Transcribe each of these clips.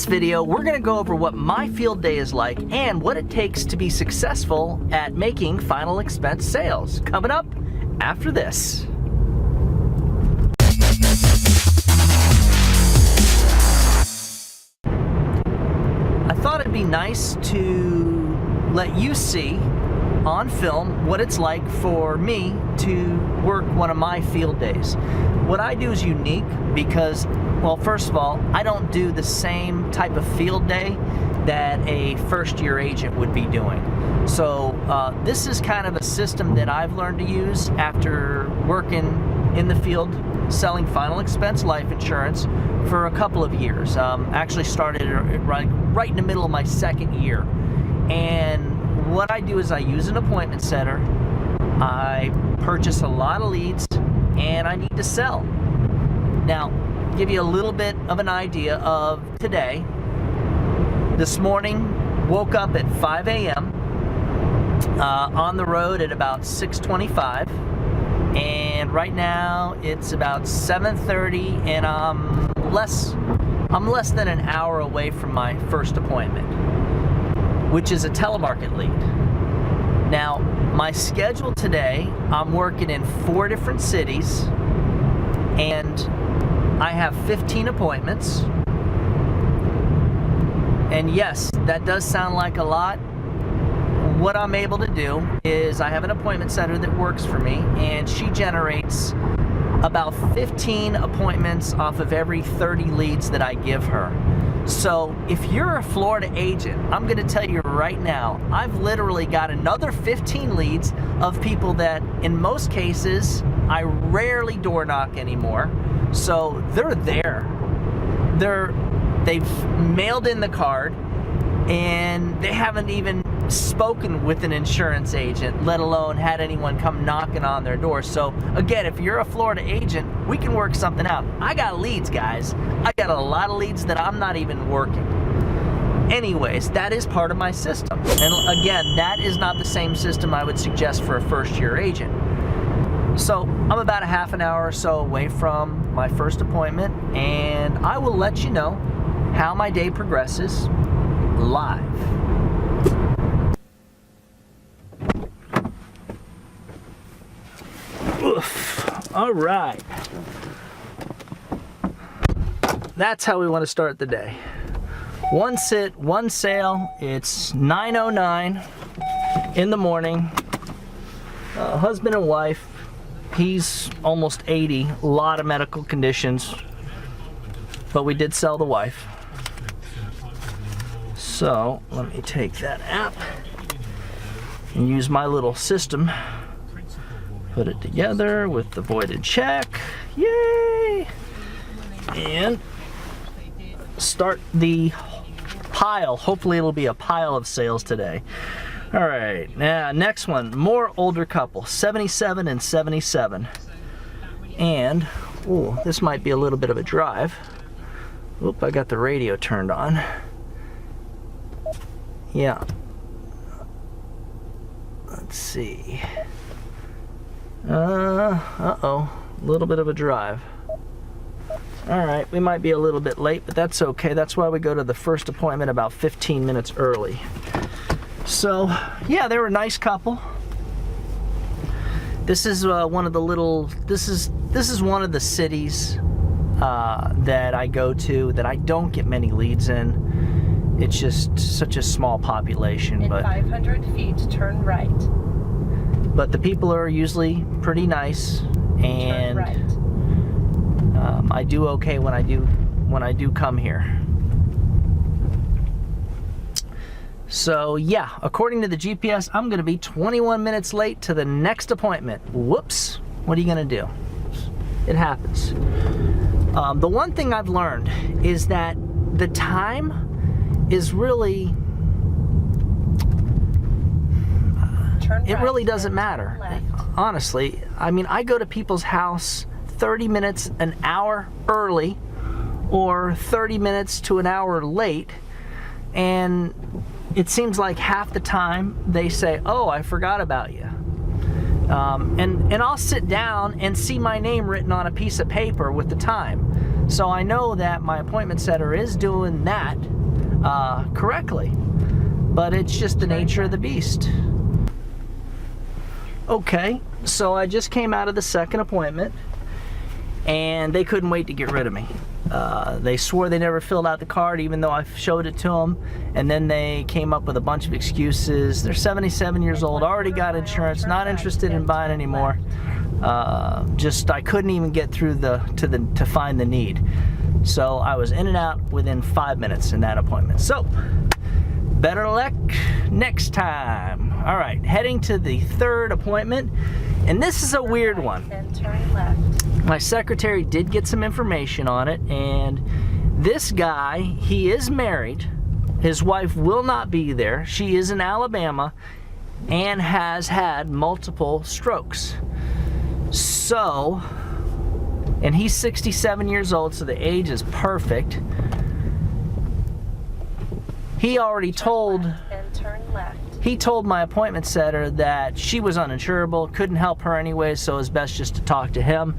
this video, we're going to go over what my field day is like and what it takes to be successful at making final expense sales. Coming up after this. I thought it'd be nice to let you see on film what it's like for me to work one of my field days. What I do is unique because, well, first of all, I don't do the same type of field day that a first-year agent would be doing. So this is kind of a system that I've learned to use after working in the field selling final expense life insurance for a couple of years. Actually started right in the middle of my second year. And what I do is I use an appointment center, I purchase a lot of leads, and I need to sell. Now, give you a little bit of an idea of today. This morning, woke up at 5 a.m., on the road at about 6:25, and right now it's about 7:30, and I'm less than an hour away from my first appointment, which is a telemarket lead. Now, my schedule today, I'm working in 4 different cities, and I have 15 appointments. And yes, that does sound like a lot. What I'm able to do is I have an appointment center that works for me, and she generates about 15 appointments off of every 30 leads that I give her. So if you're a Florida agent, I'm going to tell you right now, I've literally got another 15 leads of people that in most cases I rarely door knock anymore. So they're there. They've mailed in the card and they haven't even spoken with an insurance agent, let alone had anyone come knocking on their door. So again, if you're a Florida agent, we can work something out. I got leads, guys. I got a lot of leads that I'm not even working. Anyways, that is part of my system. And again, that is not the same system I would suggest for a first-year agent. So I'm about a half an hour or so away from my first appointment, and I will let you know how my day progresses live. Oof. All right. That's how we want to start the day. One sit, one sale. It's 9:09 in the morning. Husband and wife. He's almost 80. A lot of medical conditions. But we did sell the wife. So let me take that app and use my little system. Put it together with the voided check. Yay! And start the pile. Hopefully it'll be a pile of sales today. All right, now next one, more older couple, 77 and 77. And, oh, this might be a little bit of a drive. Oop, I got the radio turned on. Yeah. Let's see. Uh-oh, a little bit of a drive. All right, we might be a little bit late, but that's okay. That's why we go to the first appointment about 15 minutes early. So, yeah, they were a nice couple. This is one of the little, this is one of the cities that I go to that I don't get many leads in. It's just such a small population. In but 500 feet, turn right. But the people are usually pretty nice, and turn right. I do okay when I do come here. So yeah, according to the GPS, I'm going to be 21 minutes late to the next appointment. Whoops! What are you going to do? It happens. The one thing I've learned is that the time is really, it really doesn't matter. Honestly, I mean, I go to people's house 30 minutes, an hour early, or 30 minutes to an hour late, and it seems like half the time they say, "Oh, I forgot about you." And I'll sit down and see my name written on a piece of paper with the time. So I know that my appointment setter is doing that, correctly. But it's just the nature of the beast. Okay, so I just came out of the second appointment, and they couldn't wait to get rid of me. They swore they never filled out the card, even though I showed it to them, and then they came up with a bunch of excuses. They're 77 years old, already got insurance, not interested in buying anymore. Just I couldn't even get through to find the need. So I was in and out within 5 minutes in that appointment. So better luck next time. All right, heading to the third appointment, and this is a weird one. Then turn left. My secretary did get some information on it, and this guy, he is married. His wife will not be there. She is in Alabama and has had multiple strokes. So, and he's 67 years old, so the age is perfect. He already told... Then turn left. He told my appointment setter that she was uninsurable, couldn't help her anyway, so it was best just to talk to him.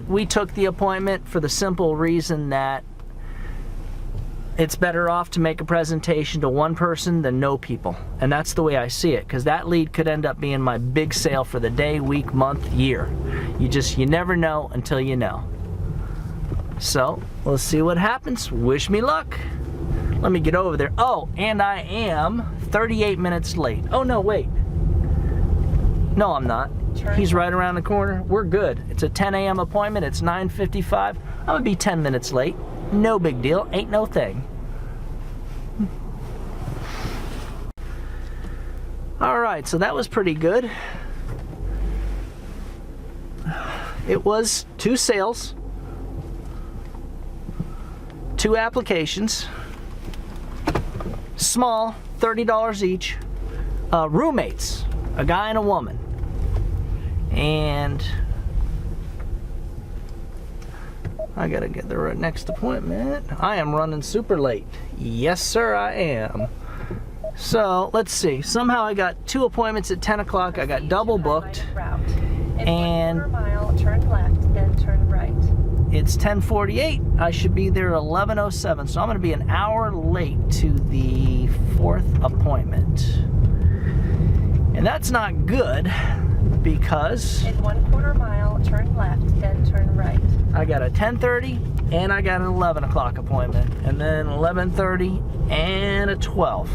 We took the appointment for the simple reason that it's better off to make a presentation to one person than no people. And that's the way I see it, because that lead could end up being my big sale for the day, week, month, year. You never know until you know. So, let's see what happens. Wish me luck. Let me get over there. Oh, and I am 38 minutes late. Oh, no, wait. No, I'm not. He's right around the corner. We're good. It's a 10 a.m. appointment. It's 9:55. I'm going to be 10 minutes late. No big deal. Ain't no thing. All right, so that was pretty good. It was 2 sales, 2 applications. Small, $30 each. Roommates, a guy and a woman. And I gotta get the next appointment. I am running super late. Yes, sir, I am. So, let's see. Somehow I got 2 appointments at 10 o'clock. I got double booked. And 1/4 mile, turn left, then turn right. It's 10:48. I should be there 11:07. So I'm going to be an hour late to the 4th appointment. And that's not good because In 1/4 mile, turn left, then turn right. I got a 10:30 and I got an 11 o'clock appointment. And then 11:30 and a 12.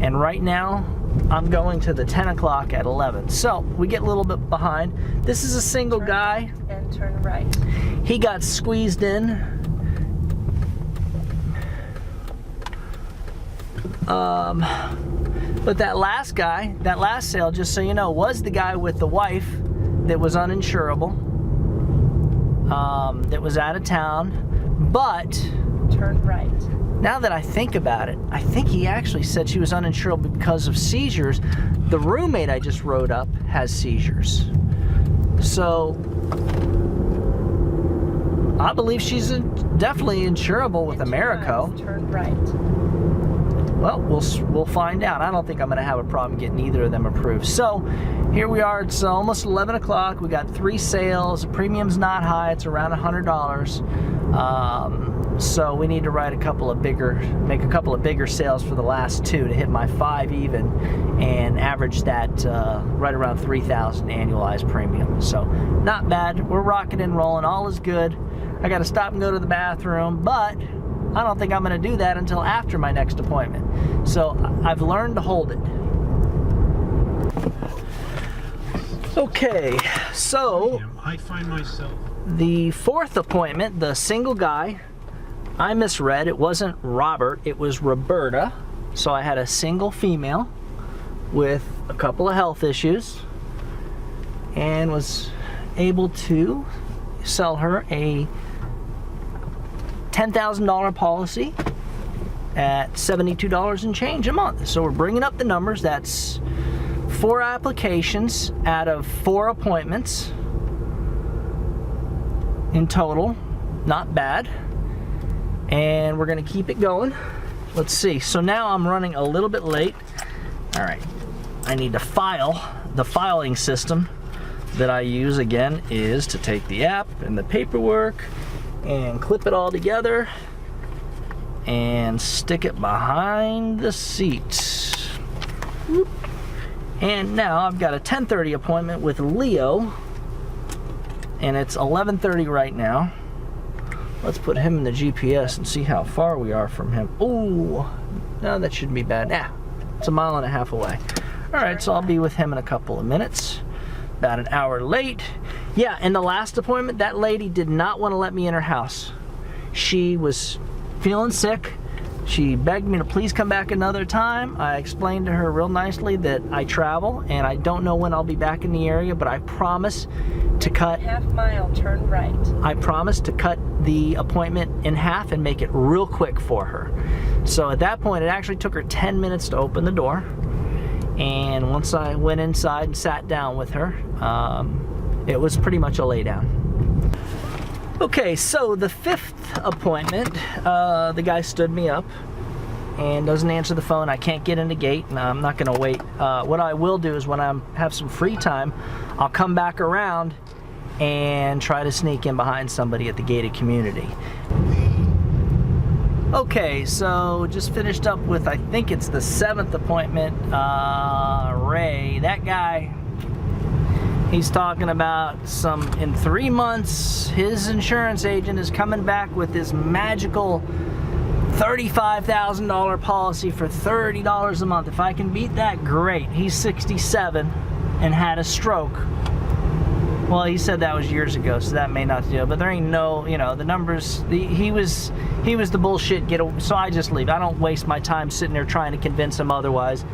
And right now, I'm going to the 10 o'clock at 11. So we get a little bit behind. This is a single guy. Then turn right. He got squeezed in. But that last guy, that last sale, just so you know, was the guy with the wife that was uninsurable, that was out of town. But Turn right. now that I think about it, I think he actually said she was uninsurable because of seizures. The roommate I just wrote up has seizures. So I believe she's definitely insurable with In 2 Americo. miles, turn right. Well, we'll find out. I don't think I'm going to have a problem getting either of them approved. So here we are. It's almost 11 o'clock. We got 3 sales. The premium's not high. It's around $100. So we need to make a couple of bigger sales for the last 2 to hit my 5 even and average that right around 3,000 annualized premium. So not bad. We're rocking and rolling. All is good. I got to stop and go to the bathroom, but I don't think I'm going to do that until after my next appointment. So I've learned to hold it. Okay, so I find myself the 4th appointment, the single guy, I misread. It wasn't Robert, it was Roberta. So I had a single female with a couple of health issues and was able to sell her a $10,000 policy at $72 and change a month. So we're bringing up the numbers. That's 4 applications out of 4 appointments in total. Not bad. And we're gonna keep it going. Let's see. So now I'm running a little bit late. All right. I need to file. The filing system that I use again is to take the app and the paperwork and clip it all together and stick it behind the seat. Whoop. And now I've got a 10:30 appointment with Leo, and it's 11:30 right now. Let's put him in the GPS and see how far we are from him. Oh, no, that shouldn't be bad. Nah, it's 1.5 miles away. All right, so I'll be with him in a couple of minutes. About an hour late. Yeah, in the last appointment, that lady did not want to let me in her house. She was feeling sick. She begged me to please come back another time. I explained to her real nicely that I travel and I don't know when I'll be back in the area, but I promise to cut... Half mile, turn right. I promised to cut the appointment in half and make it real quick for her. So at that point, it actually took her 10 minutes to open the door. And once I went inside and sat down with her, it was pretty much a lay down. Okay, so the 5th appointment, the guy stood me up and doesn't answer the phone. I can't get in the gate, and I'm not gonna wait. What I will do is when I have some free time, I'll come back around and try to sneak in behind somebody at the gated community. Okay, so just finished up with, I think it's the 7th appointment. Ray, that guy, he's talking about in 3 months, his insurance agent is coming back with this magical $35,000 policy for $30 a month. If I can beat that, great. He's 67 and had a stroke. Well, he said that was years ago, so that may not do. But there ain't no, the numbers. He was the bullshit. So I just leave. I don't waste my time sitting there trying to convince him otherwise.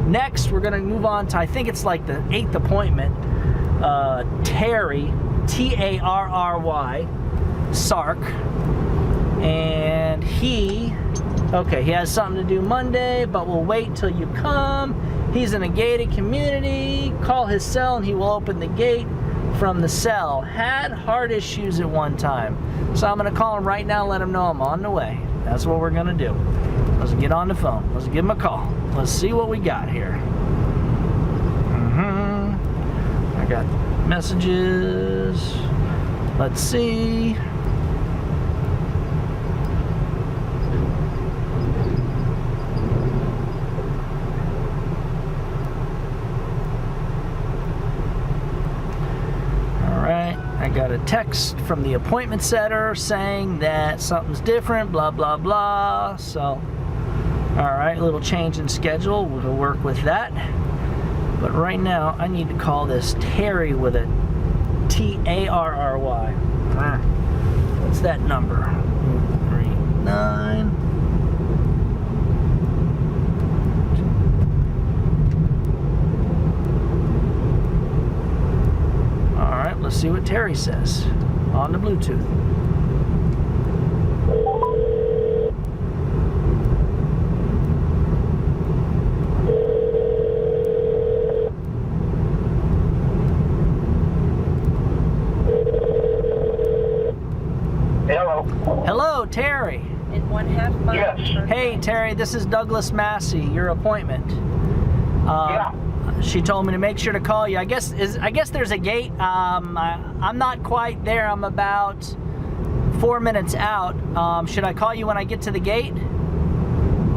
Next, we're gonna move on to, I think it's like the 8th appointment. Terry, T-A-R-R-Y, Sark, and he has something to do Monday, but we'll wait till you come. He's in a gated community. Call his cell and he will open the gate from the cell. Had heart issues at one time, so I'm gonna call him right now and let him know I'm on the way. That's what we're gonna do. Let's get on the phone. Let's give him a call. Let's see what we got here. I got messages. Let's see. I got a text from the appointment setter saying that something's different, blah, blah, blah. So, all right, a little change in schedule. We'll work with that. But right now, I need to call this Terry with a T-A-R-R-Y. What's that number? 39. Let's see what Terry says on the Bluetooth. Hello. Hello, Terry. In 1/2 mile. Yes. turn Hey, right. Terry, this is Douglas Massey, your appointment. Yeah. She told me to make sure to call you. I guess there's a gate. I'm not quite there. I'm about 4 minutes out. Should I call you when I get to the gate?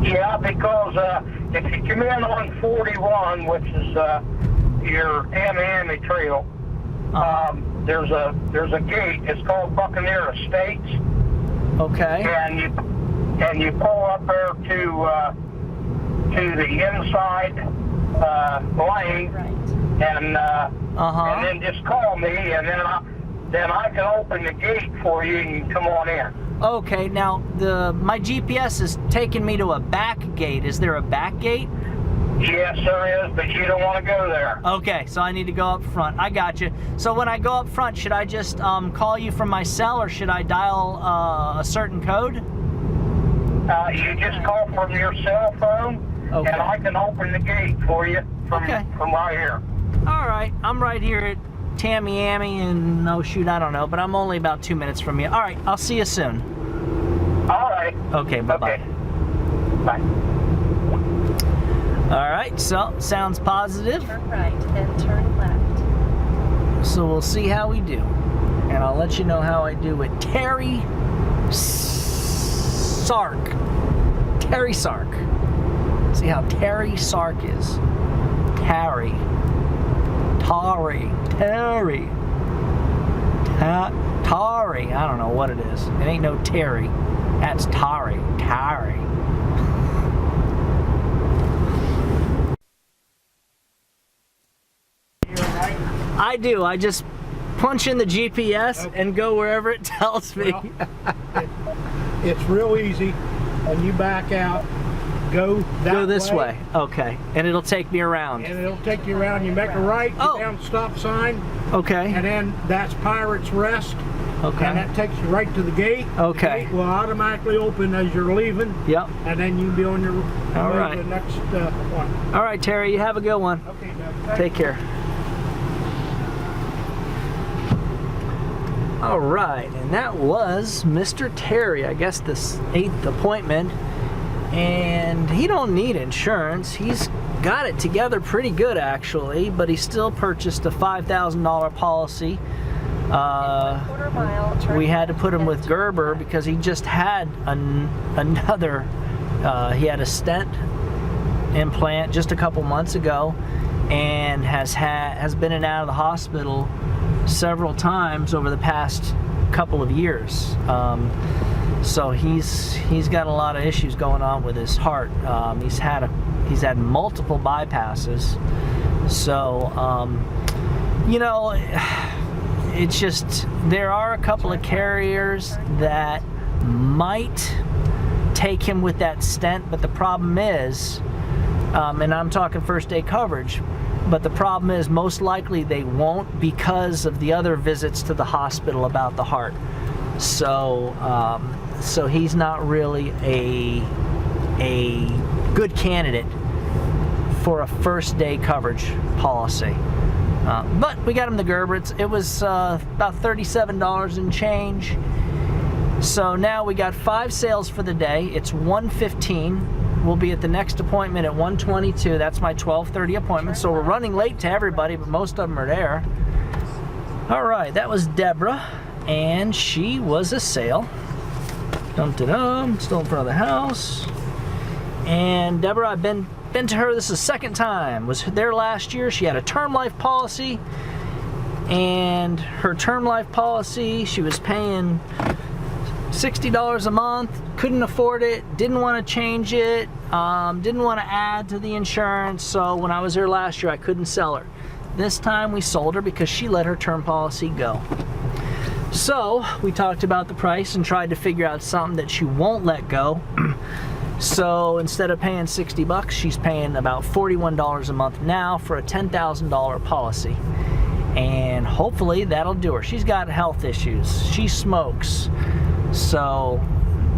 Yeah, because if you come in on 41, which is your Miami Trail, there's a gate. It's called Buccaneer Estates, Okay. and you pull up there to the inside lane, Right. and then just call me, and then I can open the gate for you and come on in. Okay. Now my GPS is taking me to a back gate. Is there a back gate? Yes, there is, but you don't want to go there. Okay, so I need to go up front. I got you. So when I go up front, should I just call you from my cell, or should I dial a certain code? You just call from your cell phone, Okay. and I can open the gate for you from right here. All right, I'm right here at Tamiami, and oh shoot, I don't know, but I'm only about 2 minutes from you. All right, I'll see you soon. All right. Okay, bye-bye. Okay. Bye. All right, so sounds positive. Turn right, then turn left. So we'll see how we do, and I'll let you know how I do with Terry Sark. Terry Sark. See how Terry Sark is. Terry. I don't know what it is. It ain't no Terry. That's Tari. I do. I just punch in the GPS and go wherever it tells me. Well, it's real easy. And you back out, go this way. Okay. And it'll take me around. And it'll take you around. You make a right, go down the stop sign. Okay. And then that's Pirate's Rest. Okay. And that takes you right to the gate. Okay. The gate will automatically open as you're leaving. Yep. And then you'll be on your All way right. to the next one. All right, Terry, you have a good one. Okay, Doug. Take care. All right, and that was Mr. Terry, I guess this 8th appointment, and he don't need insurance. He's got it together pretty good actually, but he still purchased a $5,000 policy. Quarter mile, turn We had to left put him and with turn Gerber left. because he just had another, he had a stent implant just a couple months ago, and has been in and out of the hospital several times over the past couple of years. So he's got a lot of issues going on with his heart. He's had multiple bypasses. So you know, it's just, there are a couple of carriers that might take him with that stent, but the problem is, and I'm talking first day coverage, but the problem is most likely they won't because of the other visits to the hospital about the heart. So so he's not really a good candidate for a first day coverage policy. But we got him the Gerber. It was about $37 and change. So now we got 5 sales for the day. It's 1:15. We'll be at the next appointment at 1:22. That's my 12:30 appointment. So we're running late to everybody, but most of them are there. All right, that was Deborah, and she was a sale. Dum-da-dum, still in front of the house. And Deborah, I've been to her. This is the second time. Was there last year. She had a term life policy, and her term life policy, she was paying $60 a month, couldn't afford it, didn't want to change it, didn't want to add to the insurance. So when I was there last year, I couldn't sell her. This time we sold her because she let her term policy go. So we talked about the price and tried to figure out something that she won't let go. So instead of paying $60, she's paying about $41 a month now for a $10,000 policy. And hopefully that'll do her. She's got health issues. She smokes. So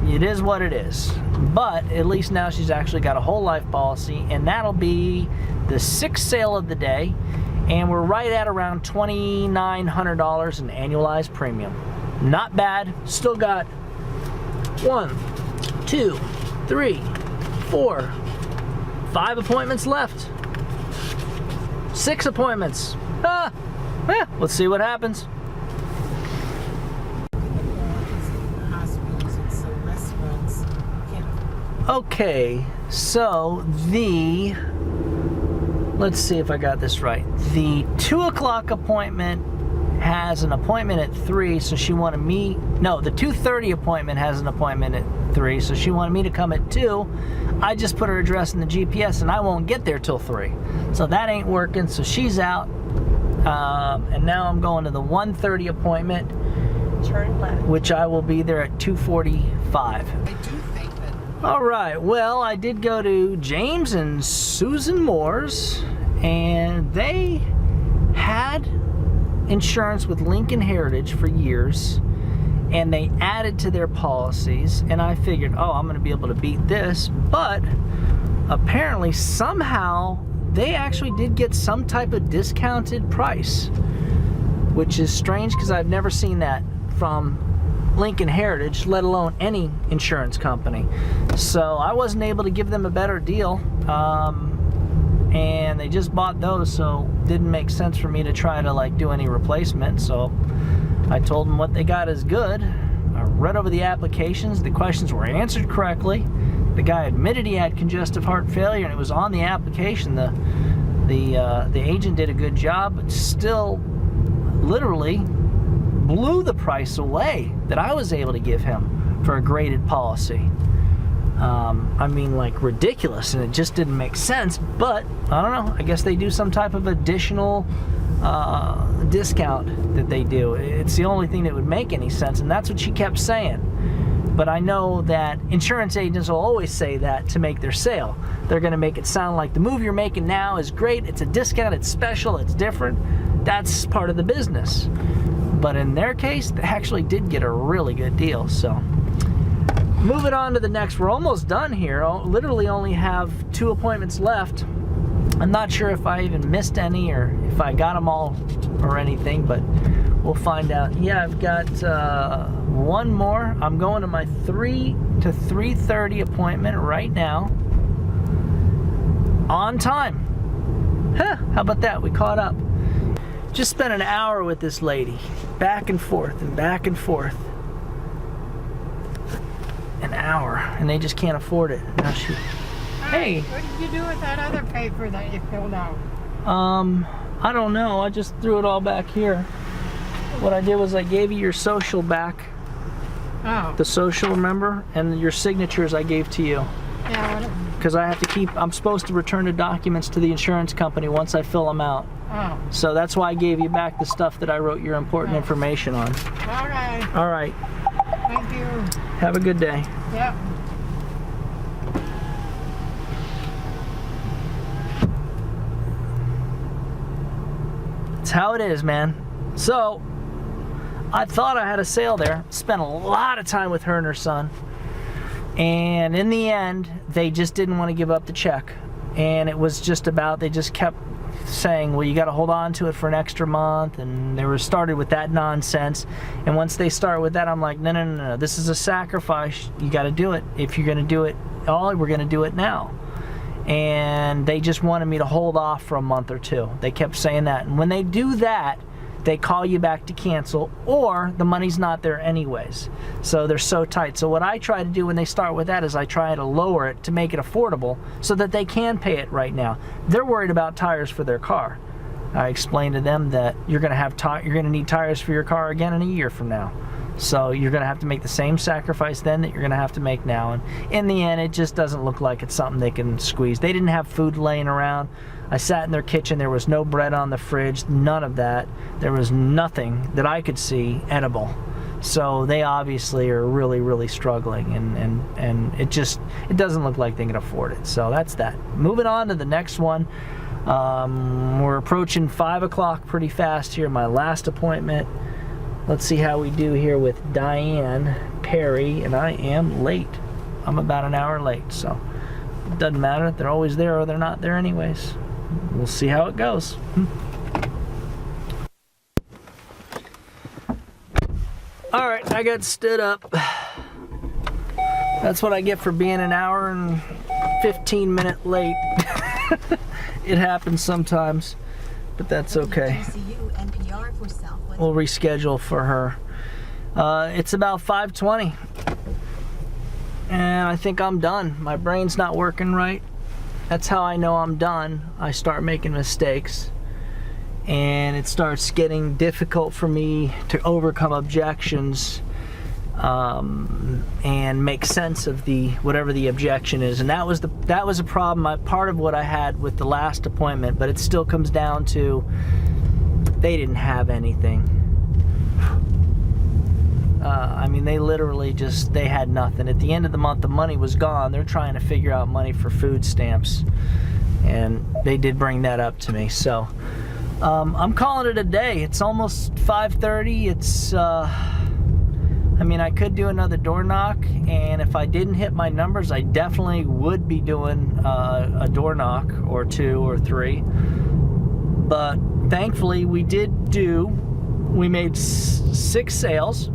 it is what it is. But at least now she's actually got a whole life policy, and that'll be the 6th sale of the day. And we're right at around $2,900 in annualized premium. Not bad. Still got 1, 2, 3, 4, 5 appointments left. 6 appointments. Let's see what happens. Okay, so let's see if I got this right. The 2 o'clock appointment has an appointment at 3, so she wanted me, no, the 2:30 appointment has an appointment at 3, so she wanted me to come at 2. I just put her address in the GPS and I won't get there till 3. So that ain't working, so she's out. And now I'm going to the 1:30 appointment, Turn left. which I will be there at 2:45. All right, well, I did go to James and Susan Moore's, and they had insurance with Lincoln Heritage for years, and they added to their policies, and I figured, oh, I'm going to be able to beat this, but apparently somehow they actually did get some type of discounted price, which is strange because I've never seen that from Lincoln Heritage, let alone any insurance company. So I wasn't able to give them a better deal, and they just bought those, so it didn't make sense for me to try to like do any replacement. So I told them what they got is good. I read over the applications, the questions were answered correctly, The guy admitted he had congestive heart failure, and it was on the application. The agent did a good job, but still literally blew the price away that I was able to give him for a graded policy. I mean, like, ridiculous, and it just didn't make sense. But I don't know, I guess they do some type of additional discount that they do. It's the only thing that would make any sense, and that's what she kept saying. But I know that insurance agents will always say that to make their sale. They're going to make it sound like the move you're making now is great, it's a discount, it's special, it's different. That's part of the business. But in their case, they actually did get a really good deal. So moving on to the next, we're almost done here. I'll literally only have 2 appointments left. I'm not sure if I even missed any or if I got them all or anything, but we'll find out. Yeah, I've got one more. I'm going to my 3 to 3:30 appointment right now. On time. Huh, how about that? We caught up. Just spent an hour with this lady. Back and forth and back and forth. An hour. And they just can't afford it. Now she... Hey. What did you do with that other paper that you filled out? I don't know. I just threw it all back here. What I did was I gave you your social back. Oh. The social, remember? And your signatures I gave to you. Yeah, what? Because I have to keep, I'm supposed to return the documents to the insurance company once I fill them out. Oh. So that's why I gave you back the stuff that I wrote your important information on. Okay. All right. Thank you. Have a good day. Yep. It's how it is, man. So, I thought I had a sale there. Spent a lot of time with her and her son. And in the end, they just didn't want to give up the check. And it was just about, they just kept saying, well, you got to hold on to it for an extra month. And they were started with that nonsense. And once they start with that, I'm like, no. This is a sacrifice. You got to do it. If you're going to do it all, we're going to do it now. And they just wanted me to hold off for a month or two. They kept saying that. And when they do that, they call you back to cancel, or the money's not there anyways. So they're so tight. So what I try to do when they start with that is I try to lower it to make it affordable so that they can pay it right now. They're worried about tires for their car. I explained to them that you're going to need tires for your car again in a year from now. So you're going to have to make the same sacrifice then that you're going to have to make now. And in the end, it just doesn't look like it's something they can squeeze. They didn't have food laying around. I sat in their kitchen. There was no bread on the fridge, none of that. There was nothing that I could see edible. So they obviously are really, really struggling, and it doesn't look like they can afford it. So that's that. Moving on to the next one. We're approaching 5 o'clock pretty fast here. My last appointment. Let's see how we do here with Diane Perry, and I am late. I'm about an hour late, so it doesn't matter. They're always there or they're not there anyways. We'll see how it goes. All right, I got stood up. That's what I get for being an hour and 15-minute late. It happens sometimes, but that's okay. We'll reschedule for her. It's about 5:20, and I think I'm done. My brain's not working right. That's how I know I'm done. I start making mistakes, and it starts getting difficult for me to overcome objections and make sense of whatever the objection is. And that was a problem. Part of what I had with the last appointment, but it still comes down to they didn't have anything. I mean, they literally they had nothing. At the end of the month, the money was gone. They're trying to figure out money for food stamps, and they did bring that up to me. So I'm calling it a day. It's almost 5:30. It's I mean, I could do another door knock, and if I didn't hit my numbers, I definitely would be doing a door knock or 2 or 3. But thankfully, we made 6 sales.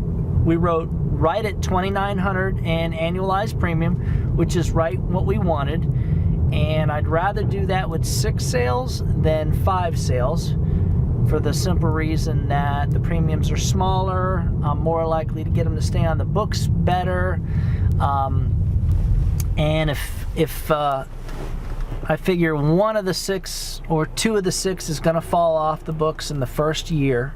We wrote right at $2,900 in annualized premium, which is right what we wanted. And I'd rather do that with 6 sales than 5 sales, for the simple reason that the premiums are smaller. I'm more likely to get them to stay on the books better. And if I figure one of the 6 or 2 of the 6 is going to fall off the books in the first year,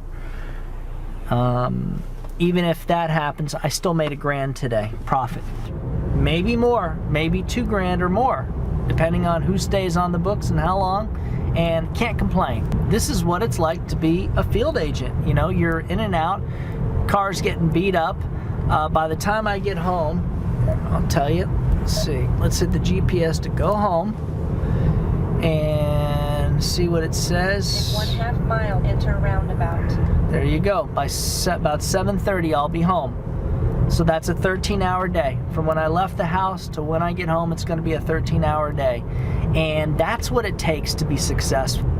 even if that happens, I still made $1,000 today, profit. Maybe more, maybe $2,000 or more, depending on who stays on the books and how long, and can't complain. This is what it's like to be a field agent. You know, you're in and out, cars getting beat up. By the time I get home, I'll tell you, let's see, let's hit the GPS to go home and see what it says. In 1/2 mile, enter roundabout. There you go. By about 7:30, I'll be home. So that's a 13-hour day. From when I left the house to when I get home, it's going to be a 13-hour day. And that's what it takes to be successful.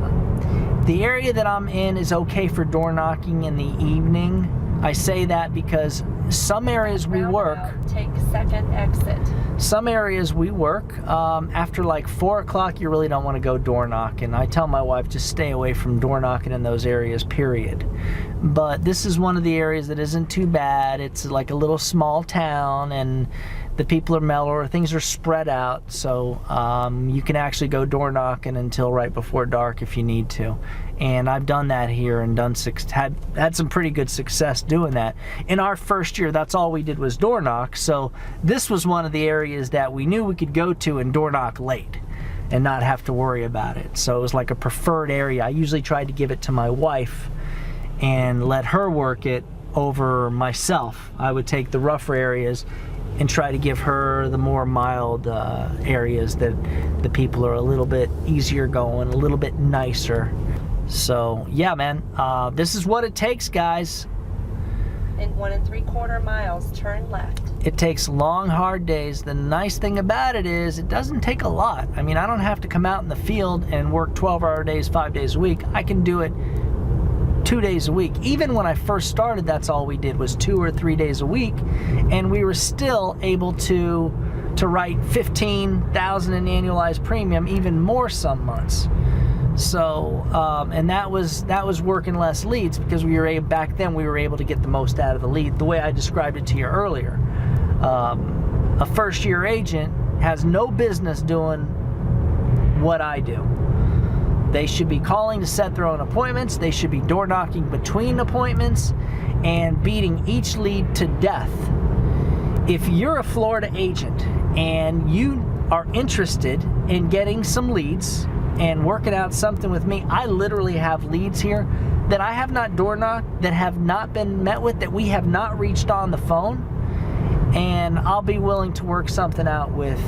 The area that I'm in is okay for door knocking in the evening. I say that because some areas we work, Take second exit. some areas we work, after like 4 o'clock, you really don't want to go door knocking. I tell my wife, just stay away from door knocking in those areas, period. But this is one of the areas that isn't too bad. It's like a little small town, and the people are mellower, things are spread out, so you can actually go door knocking until right before dark if you need to. And I've done that here and had some pretty good success doing that. In our first year, that's all we did was door knock, so this was one of the areas that we knew we could go to and door knock late and not have to worry about it. So it was like a preferred area. I usually tried to give it to my wife and let her work it over myself. I would take the rougher areas and try to give her the more mild areas that the people are a little bit easier going, a little bit nicer. So yeah, man, this is what it takes, guys. In 1 3/4 miles, turn left. It takes long, hard days. The nice thing about it is it doesn't take a lot. I mean, I don't have to come out in the field and work 12-hour days, 5 days a week. I can do it 2 days a week. Even when I first started, that's all we did was 2 or 3 days a week, and we were still able to write $15,000 in annualized premium, even more some months. So, and that was working less leads because back then we were able to get the most out of the lead, the way I described it to you earlier. A first-year agent has no business doing what I do. They should be calling to set their own appointments. They should be door knocking between appointments and beating each lead to death. If you're a Florida agent and you are interested in getting some leads and working out something with me, I literally have leads here that I have not door knocked, that have not been met with, that we have not reached on the phone, and I'll be willing to work something out with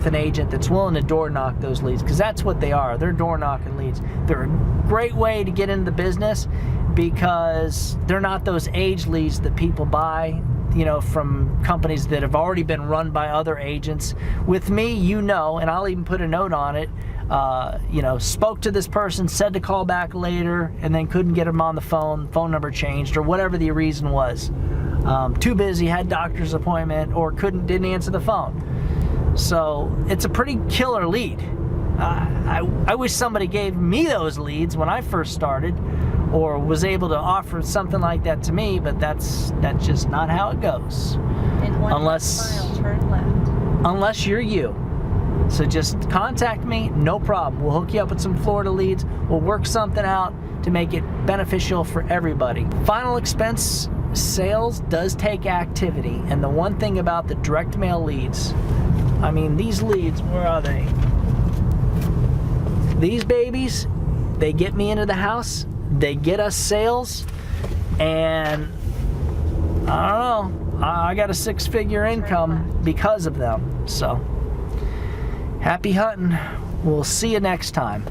an agent that's willing to door knock those leads, because that's what they are. They're door knocking leads. They're a great way to get into the business because they're not those age leads that people buy, you know, from companies that have already been run by other agents. With me, you know, and I'll even put a note on it, you know, spoke to this person, said to call back later, and then couldn't get him on the phone number changed, or whatever the reason was. Too busy, had doctor's appointment, or didn't answer the phone. So it's a pretty killer lead. I wish somebody gave me those leads when I first started, or was able to offer something like that to me, but that's just not how it goes. In 1 Unless- mile, turn left. Unless you're you. So just contact me, no problem. We'll hook you up with some Florida leads. We'll work something out to make it beneficial for everybody. Final expense sales does take activity, and the one thing about the direct mail leads, I mean, these leads, where are they? These babies, they get me into the house, they get us sales, and I don't know, I got a 6-figure income because of them. So happy hunting. We'll see you next time.